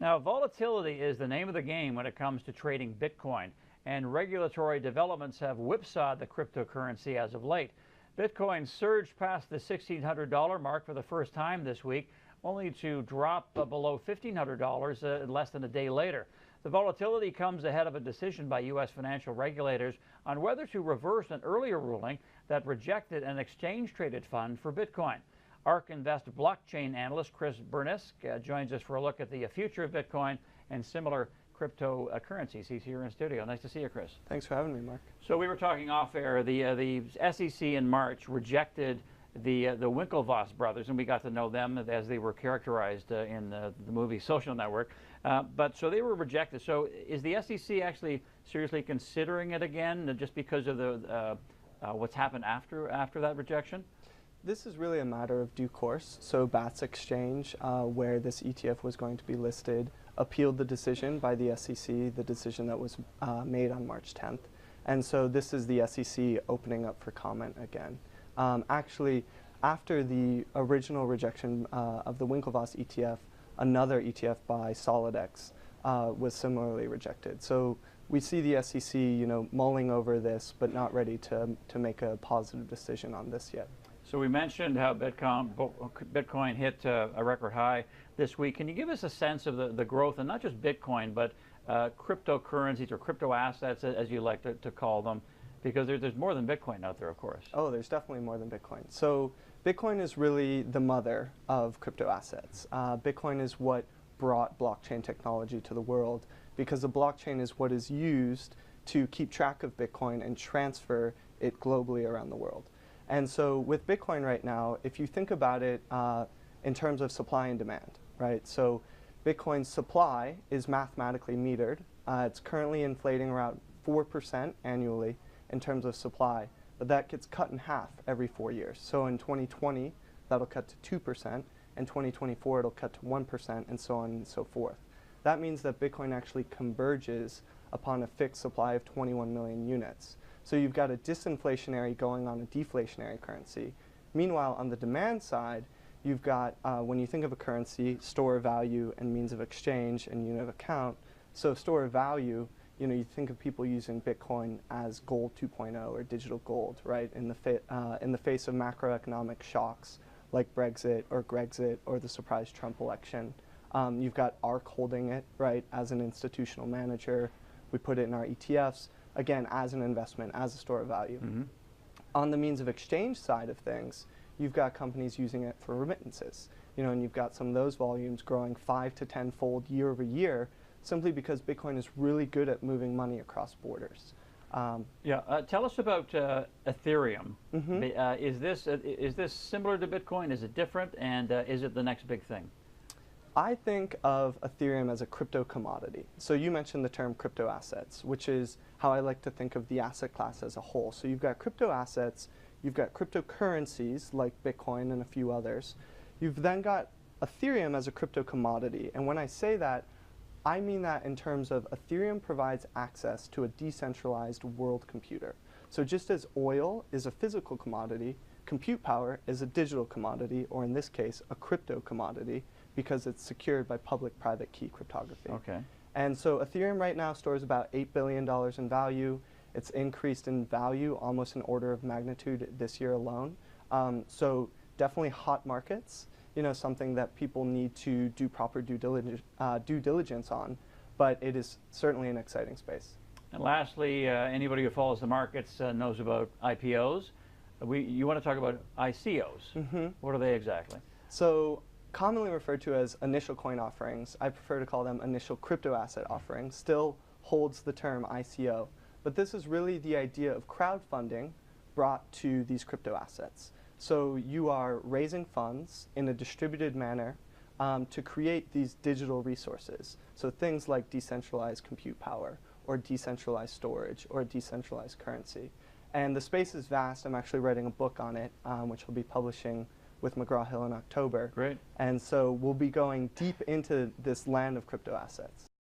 Now, volatility is the name of the game when it comes to trading Bitcoin, and regulatory developments have whipsawed the cryptocurrency as of late. Bitcoin surged past the $1,600 mark for the first time this week, only to drop below $1,500 less than a day later. The volatility comes ahead of a decision by U.S. financial regulators on whether to reverse an earlier ruling that rejected an exchange-traded fund for Bitcoin. ARK Invest blockchain analyst Chris Burnisk joins us for a look at the future of Bitcoin and similar cryptocurrencies. He's here in studio. Nice to see you, Chris. Thanks for having me, Mark. So we were talking off air. The SEC in March rejected the Winklevoss brothers, and we got to know them as they were characterized in the movie Social Network. So they were rejected. So is the SEC actually seriously considering it again, just because of the what's happened after that rejection? This is really a matter of due course. So BATS Exchange, where this ETF was going to be listed, appealed the decision by the SEC, the decision that was made on March 10th. And so this is the SEC opening up for comment again. Actually, after the original rejection of the Winklevoss ETF, another ETF by SolidX was similarly rejected. So we see the SEC, mulling over this, but not ready to make a positive decision on this yet. So we mentioned how Bitcoin hit a record high this week. Can you give us a sense of the growth, and not just Bitcoin, but cryptocurrencies or crypto assets, as you like to call them? Because there's more than Bitcoin out there, of course. Oh, there's definitely more than Bitcoin. So Bitcoin is really the mother of crypto assets. Bitcoin is what brought blockchain technology to the world, because the blockchain is what is used to keep track of Bitcoin and transfer it globally around the world. And so with Bitcoin right now, if you think about it in terms of supply and demand, right? So Bitcoin's supply is mathematically metered. It's currently inflating around 4% annually in terms of supply, but that gets cut in half every 4 years. So in 2020, that'll cut to 2%. In 2024, it'll cut to 1%, and so on and so forth. That means that Bitcoin actually converges upon a fixed supply of 21 million units. So you've got a disinflationary going on a deflationary currency. Meanwhile, on the demand side, you've got, when you think of a currency, store of value and means of exchange and unit of account. So store of value, you think of people using Bitcoin as gold 2.0 or digital gold, right? In the face of macroeconomic shocks like Brexit or Grexit or the surprise Trump election. You've got ARK holding it, right, as an institutional manager. We put it in our ETFs, again, as an investment, as a store of value. Mm-hmm. On the means of exchange side of things, you've got companies using it for remittances, and you've got some of those volumes growing 5 to 10-fold year over year, simply because Bitcoin is really good at moving money across borders. Tell us about Ethereum. Mm-hmm. Is this similar to Bitcoin? Is it different? And is it the next big thing? I think of Ethereum as a crypto commodity. So you mentioned the term crypto assets, which is how I like to think of the asset class as a whole. So you've got crypto assets, you've got cryptocurrencies like Bitcoin and a few others. You've then got Ethereum as a crypto commodity. And when I say that, I mean that in terms of Ethereum provides access to a decentralized world computer. So just as oil is a physical commodity, compute power is a digital commodity, or in this case, a crypto commodity, because it's secured by public-private key cryptography. Okay. And so Ethereum right now stores about $8 billion in value. It's increased in value almost an order of magnitude this year alone. So definitely hot markets, something that people need to do proper due diligence on, but it is certainly an exciting space. And lastly, anybody who follows the markets knows about IPOs. You want to talk about ICOs. Mm-hmm. What are they exactly? So commonly referred to as initial coin offerings, I prefer to call them initial crypto asset offerings, still holds the term ICO. But this is really the idea of crowdfunding brought to these crypto assets. So you are raising funds in a distributed manner to create these digital resources. So things like decentralized compute power, or decentralized storage, or decentralized currency. And the space is vast. I'm actually writing a book on it, which I'll be publishing with McGraw-Hill in October. Great. And so we'll be going deep into this land of crypto assets.